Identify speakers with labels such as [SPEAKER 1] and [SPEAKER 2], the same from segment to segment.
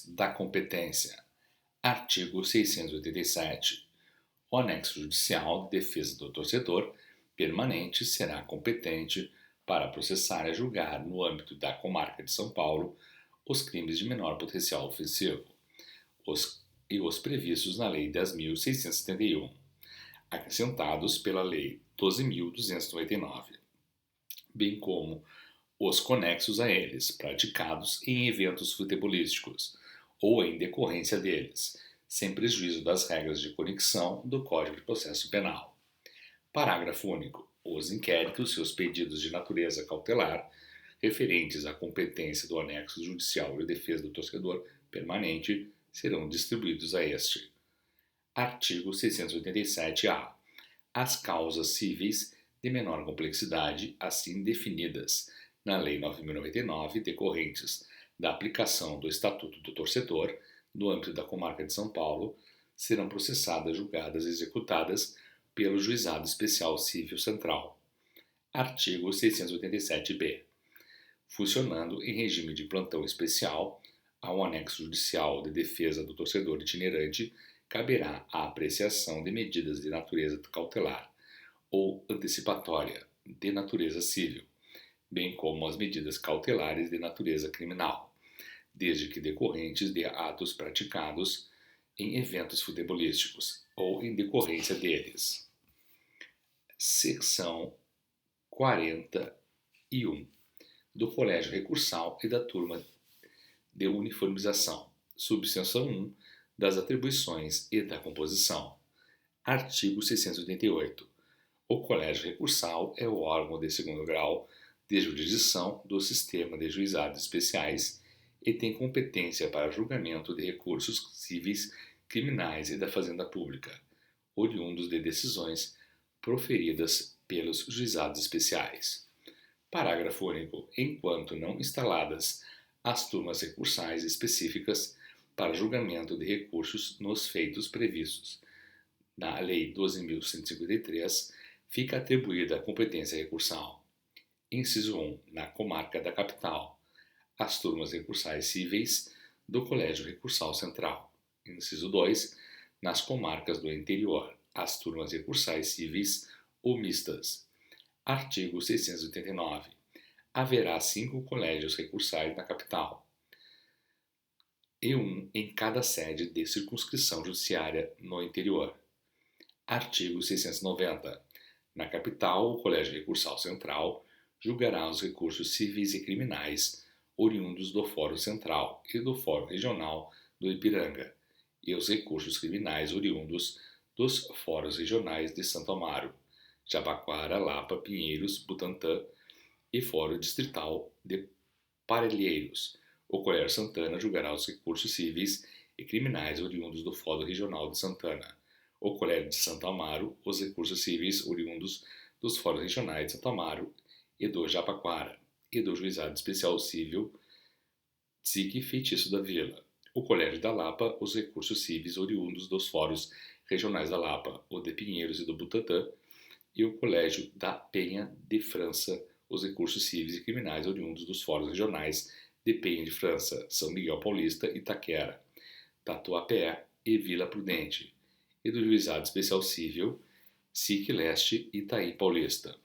[SPEAKER 1] da competência. Artigo 687. O anexo judicial de defesa do torcedor permanente será competente para processar e julgar, no âmbito da comarca de São Paulo, os crimes de menor potencial ofensivo e os previstos na Lei 10.671, acrescentados pela Lei 12.299, bem como os conexos a eles, praticados em eventos futebolísticos ou em decorrência deles, sem prejuízo das regras de conexão do Código de Processo Penal. Parágrafo único. Os inquéritos e os pedidos de natureza cautelar referentes à competência do anexo judicial de defesa do torcedor permanente serão distribuídos a este. Artigo 687-A. As causas cíveis de menor complexidade, assim definidas na Lei 9.099, decorrentes da aplicação do Estatuto do Torcedor, no âmbito da comarca de São Paulo, serão processadas, julgadas e executadas pelo Juizado Especial Civil Central. Artigo 687-B. Funcionando em regime de plantão especial, ao anexo judicial de defesa do torcedor itinerante caberá a apreciação de medidas de natureza cautelar ou antecipatória de natureza civil, bem como as medidas cautelares de natureza criminal, desde que decorrentes de atos praticados em eventos futebolísticos ou em decorrência deles. Seção 41 do Colégio Recursal e da Turma de Uniformização. Subseção 1 das atribuições e da composição. Artigo 688. O Colégio Recursal é o órgão de segundo grau de jurisdição do Sistema de Juizados Especiais e tem competência para julgamento de recursos cíveis, criminais e da Fazenda Pública, oriundos de decisões proferidas pelos juizados especiais. Parágrafo único. Enquanto não instaladas as turmas recursais específicas para julgamento de recursos nos feitos previstos na Lei 12.153, fica atribuída a competência recursal. Inciso 1. Na comarca da capital, as turmas recursais cíveis do Colégio Recursal Central. Inciso 2. Nas comarcas do interior, as turmas recursais cíveis ou mistas. Artigo 689. Haverá 5 colégios recursais na capital e 1 em cada sede de circunscrição judiciária no interior. Artigo 690. Na capital, o Colégio Recursal Central julgará os recursos civis e criminais oriundos do Fórum Central e do Fórum Regional do Ipiranga e os recursos criminais oriundos dos Fóruns Regionais de Santo Amaro, Jabaquara, Lapa, Pinheiros, Butantã e Fórum Distrital de Parelheiros. O Colégio Santana julgará os recursos civis e criminais oriundos do Fórum Regional de Santana. O Colégio de Santo Amaro, os recursos civis oriundos dos Fóruns Regionais de Santo Amaro e do Jabaquara, e do Juizado Especial Civil SIC Feitiço da Vila. O Colégio da Lapa, os recursos civis oriundos dos Fóruns Regionais da Lapa, o de Pinheiros e do Butantã, e o Colégio da Penha de França, os recursos civis e criminais oriundos dos Fóruns Regionais de Penha de França, São Miguel Paulista, Itaquera, Tatuapé e Vila Prudente, e do Juizado Especial Civil SIC Leste, Itaí Paulista.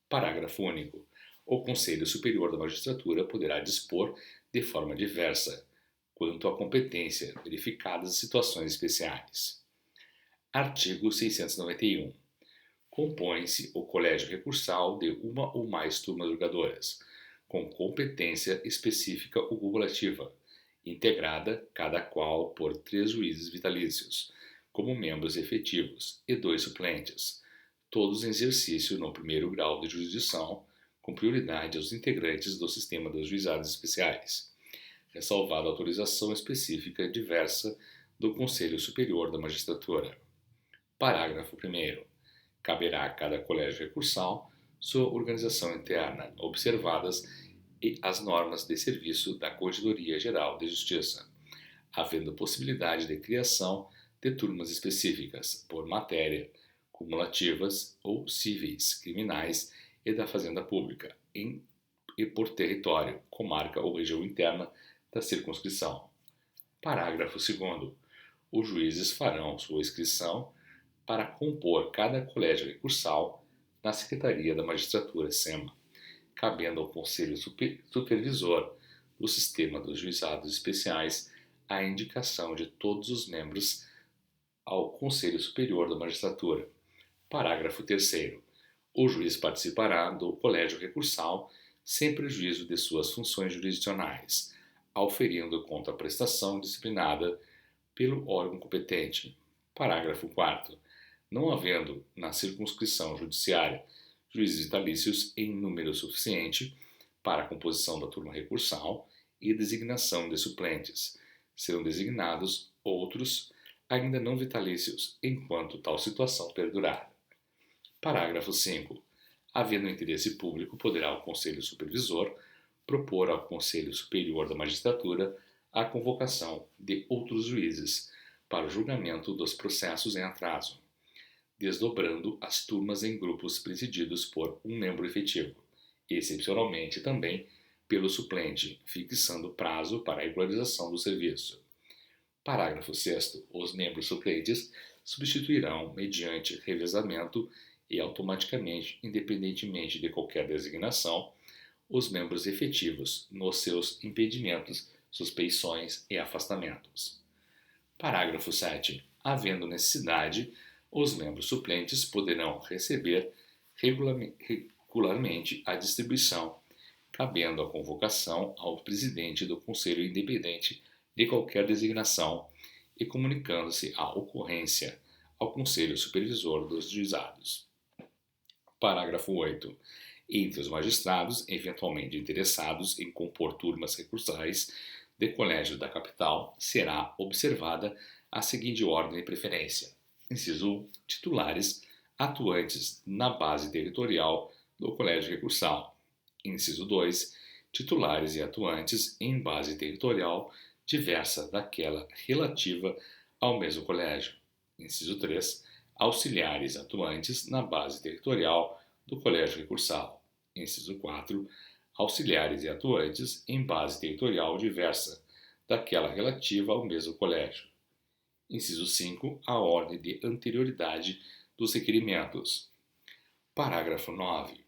[SPEAKER 1] Parágrafo único. O Conselho Superior da Magistratura poderá dispor de forma diversa quanto à competência, verificadas as situações especiais. Artigo 691. Compõe-se o Colégio Recursal de uma ou mais turmas julgadoras, com competência específica ou cumulativa, integrada, cada qual, por 3 juízes vitalícios, como membros efetivos, e 2 suplentes, todos em exercício no primeiro grau de jurisdição, com prioridade aos integrantes do sistema dos juizados especiais, ressalvada a autorização específica diversa do Conselho Superior da Magistratura. Parágrafo 1º. Caberá a cada colégio recursal sua organização interna, observadas as normas de serviço da Corregedoria Geral de Justiça, havendo possibilidade de criação de turmas específicas, por matéria, cumulativas ou cíveis, criminais e da Fazenda Pública, e por território, comarca ou região interna da circunscrição. Parágrafo 2º. Os juízes farão sua inscrição para compor cada colégio recursal na Secretaria da Magistratura SEMA, cabendo ao Conselho Supervisor do Sistema dos Juizados Especiais a indicação de todos os membros ao Conselho Superior da Magistratura. Parágrafo 3º. O juiz participará do colégio recursal sem prejuízo de suas funções jurisdicionais, auferindo contraprestação disciplinada pelo órgão competente. Parágrafo 4º. Não havendo na circunscrição judiciária juízes vitalícios em número suficiente para a composição da turma recursal e designação de suplentes, serão designados outros ainda não vitalícios, enquanto tal situação perdurar. Parágrafo 5º. Havendo interesse público, poderá o Conselho Supervisor propor ao Conselho Superior da Magistratura a convocação de outros juízes para o julgamento dos processos em atraso, desdobrando as turmas em grupos presididos por um membro efetivo, excepcionalmente também pelo suplente, fixando prazo para a regularização do serviço. Parágrafo 6º. Os membros suplentes substituirão, mediante revezamento e automaticamente, independentemente de qualquer designação, os membros efetivos nos seus impedimentos, suspeições e afastamentos. Parágrafo 7º. Havendo necessidade, os membros suplentes poderão receber regularmente a distribuição, cabendo a convocação ao presidente do Conselho Independente de qualquer designação e comunicando-se a ocorrência ao Conselho Supervisor dos Juizados. Parágrafo 8º. Entre os magistrados eventualmente interessados em compor turmas recursais de colégio da capital, será observada a seguinte ordem de preferência. Inciso 1. Titulares atuantes na base territorial do colégio recursal. Inciso 2. Titulares e atuantes em base territorial diversa daquela relativa ao mesmo colégio. Inciso 3. Auxiliares atuantes na base territorial do colégio recursal. Inciso 4. Auxiliares e atuantes em base territorial diversa daquela relativa ao mesmo colégio. Inciso 5. A ordem de anterioridade dos requerimentos. Parágrafo 9.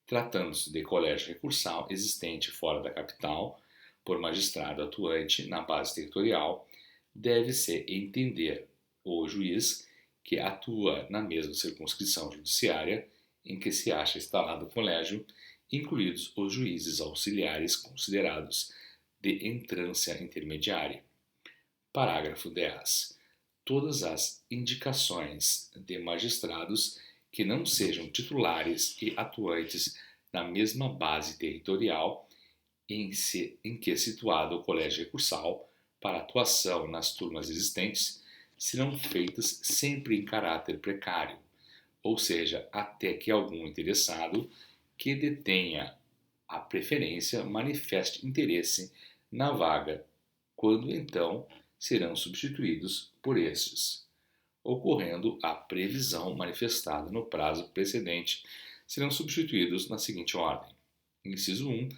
[SPEAKER 1] Tratando-se de colégio recursal existente fora da capital, por magistrado atuante na base territorial, deve-se entender o juiz que atua na mesma circunscrição judiciária em que se acha instalado o colégio, incluídos os juízes auxiliares considerados de entrância intermediária. Parágrafo 10. Todas as indicações de magistrados que não sejam titulares e atuantes na mesma base territorial em que é situado o colégio recursal para atuação nas turmas existentes serão feitas sempre em caráter precário, ou seja, até que algum interessado que detenha a preferência manifeste interesse na vaga, quando então serão substituídos por estes. Ocorrendo a previsão manifestada no prazo precedente, serão substituídos na seguinte ordem. Inciso 1.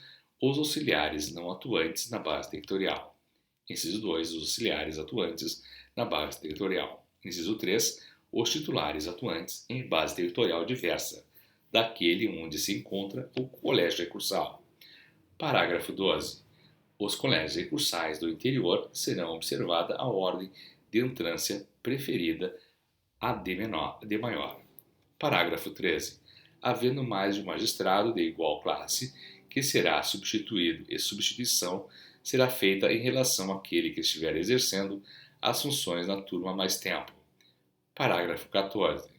[SPEAKER 1] Os auxiliares não atuantes na base territorial. Inciso 2. Os auxiliares atuantes na base territorial. Inciso 3. Os titulares atuantes em base territorial diversa daquele onde se encontra o colégio recursal. Parágrafo 12. Os colégios recursais do interior serão observada a ordem de entrância preferida a de maior. Parágrafo 13. Havendo mais de um magistrado de igual classe, que será substituído e substituição será feita em relação àquele que estiver exercendo as funções na turma há mais tempo. Parágrafo 14.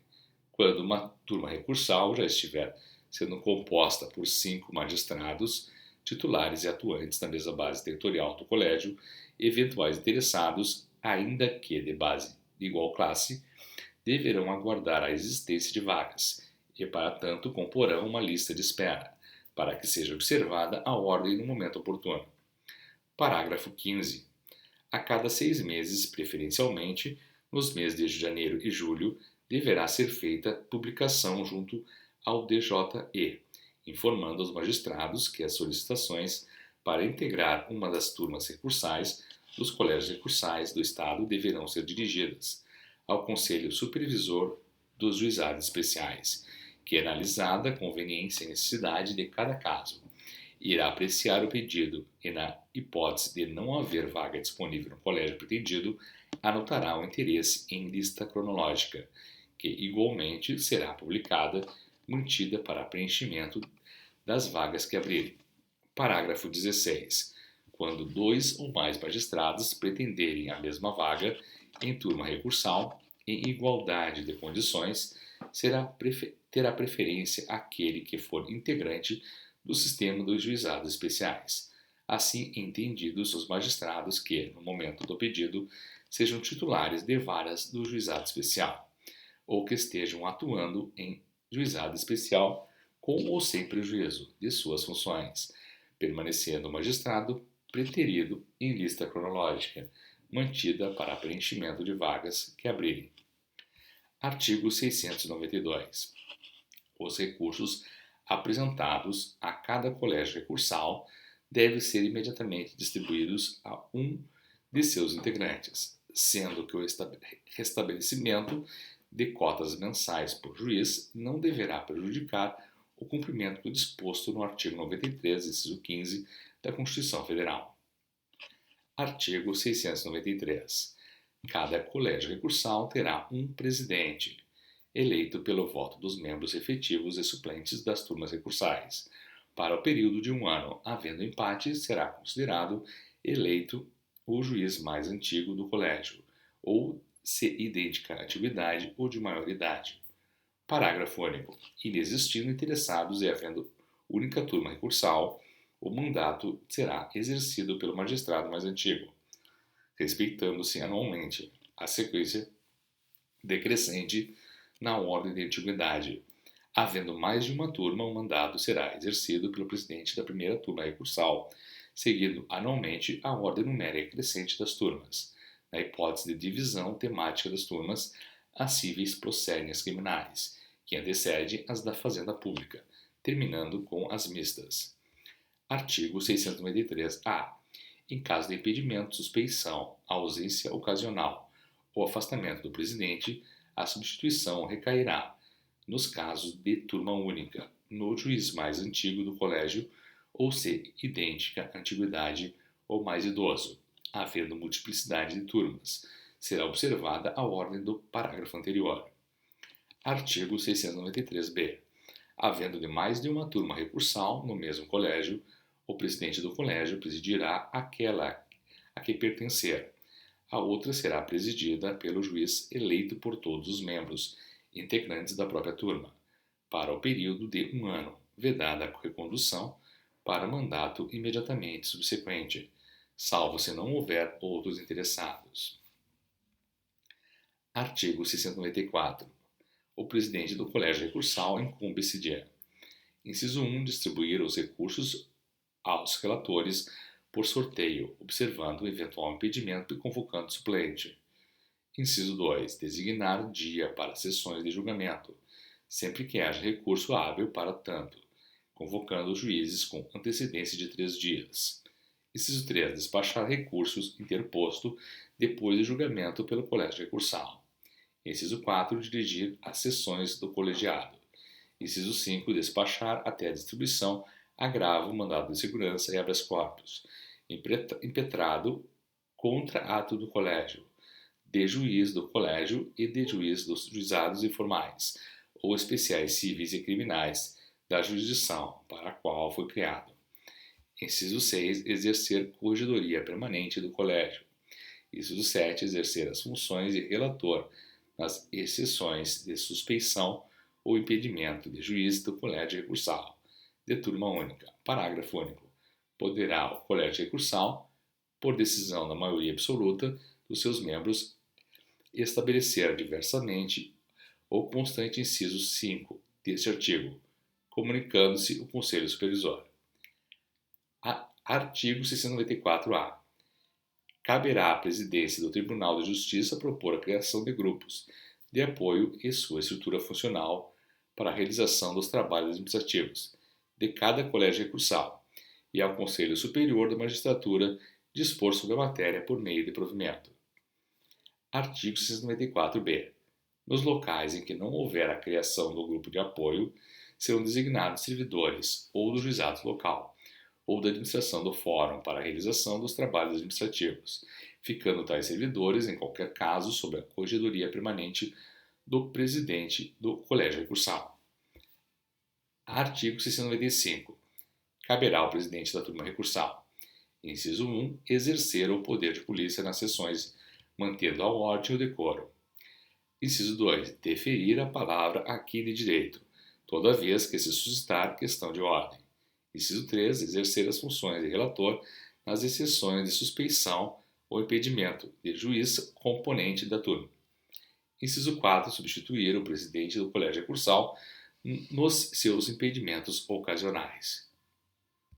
[SPEAKER 1] Quando uma turma recursal já estiver sendo composta por 5 magistrados, titulares e atuantes na mesma base territorial do colégio, eventuais interessados, ainda que de base de igual classe, deverão aguardar a existência de vagas e, para tanto, comporão uma lista de espera, para que seja observada a ordem no momento oportuno. Parágrafo 15. A cada 6 meses, preferencialmente, nos meses de janeiro e julho, deverá ser feita publicação junto ao DJE, informando aos magistrados que as solicitações para integrar uma das turmas recursais dos colégios recursais do Estado deverão ser dirigidas ao Conselho Supervisor dos Juizados Especiais, que, analisada a conveniência e necessidade de cada caso, irá apreciar o pedido e, na hipótese de não haver vaga disponível no colégio pretendido, anotará o interesse em lista cronológica, que igualmente será publicada, mantida para preenchimento das vagas que abrirem. Parágrafo 16. Quando 2 ou mais magistrados pretenderem a mesma vaga em turma recursal, em igualdade de condições, terá preferência aquele que for integrante do sistema dos juizados especiais, assim entendidos os magistrados que, no momento do pedido, sejam titulares de varas do juizado especial, ou que estejam atuando em juizado especial com ou sem prejuízo de suas funções, permanecendo o magistrado preterido em lista cronológica, mantida para preenchimento de vagas que abrirem. Artigo 692. Os recursos apresentados a cada colégio recursal devem ser imediatamente distribuídos a um de seus integrantes, sendo que o restabelecimento de cotas mensais por juiz não deverá prejudicar o cumprimento do disposto no artigo 93, inciso 15 da Constituição Federal. Artigo 693. Cada colégio recursal terá um presidente, eleito pelo voto dos membros efetivos e suplentes das turmas recursais. Para o período de 1 ano, havendo empate, será considerado eleito o juiz mais antigo do colégio, ou se idêntica à antiguidade ou de maior idade. Parágrafo único. Inexistindo interessados e havendo única turma recursal, o mandato será exercido pelo magistrado mais antigo, respeitando-se anualmente a sequência decrescente na ordem de antiguidade. Havendo mais de uma turma, o mandato será exercido pelo presidente da primeira turma recursal, seguindo anualmente a ordem numérica crescente das turmas. Na hipótese de divisão temática das turmas, as cíveis procedem as criminais, que antecedem as da Fazenda Pública, terminando com as mistas. Artigo 693-A. Em caso de impedimento, suspeição, ausência ocasional ou afastamento do presidente, a substituição recairá, nos casos de turma única, no juiz mais antigo do colégio ou se idêntica à antiguidade ou mais idoso, havendo multiplicidade de turmas. Será observada a ordem do parágrafo anterior. Artigo 693-B. Havendo de mais de uma turma recursal no mesmo colégio, o presidente do colégio presidirá aquela a que pertencer. A outra será presidida pelo juiz eleito por todos os membros, integrantes da própria turma, para o período de 1 ano, vedada a recondução para mandato imediatamente subsequente, salvo se não houver outros interessados. Artigo 694. O presidente do colégio recursal incumbe-se de: inciso 1. Distribuir os recursos aos relatores por sorteio, observando o eventual impedimento e convocando o suplente. Inciso 2. Designar dia para sessões de julgamento, sempre que haja recurso hábil para tanto, convocando os juízes com antecedência de 3 dias. Inciso 3. Despachar recursos interposto depois de julgamento pelo colégio recursal. Inciso 4. Dirigir as sessões do colegiado. Inciso 5. Despachar até a distribuição agravo, mandado de segurança e habeas corpus, impetrado contra ato do colégio, de juiz do colégio e de juiz dos juizados informais, ou especiais cíveis e criminais da jurisdição para a qual foi criado. Inciso 6. Exercer corregedoria permanente do colégio. Inciso 7. Exercer as funções de relator nas exceções de suspeição ou impedimento de juiz do colégio recursal, de turma única. Parágrafo único. Poderá o colégio recursal, por decisão da maioria absoluta dos seus membros, estabelecer diversamente o constante inciso 5 deste artigo, comunicando-se o Conselho Supervisor. Artigo 694-A. Caberá à presidência do Tribunal de Justiça propor a criação de grupos de apoio e sua estrutura funcional para a realização dos trabalhos administrativos de cada colégio recursal, e ao Conselho Superior da Magistratura dispor sobre a matéria por meio de provimento. Artigo 694-B. Nos locais em que não houver a criação do grupo de apoio, serão designados servidores ou do juizado local, ou da administração do fórum para a realização dos trabalhos administrativos, ficando tais servidores, em qualquer caso, sob a corregedoria permanente do presidente do colégio recursal. Artigo 695. Caberá ao presidente da turma recursal: inciso 1. Exercer o poder de polícia nas sessões, mantendo a ordem e o decoro. Inciso 2. Deferir a palavra a quem de direito, toda vez que se suscitar questão de ordem. Inciso 3. Exercer as funções de relator nas exceções de suspeição ou impedimento de juiz componente da turma. Inciso 4. Substituir o presidente do colégio recursal nos seus impedimentos ocasionais.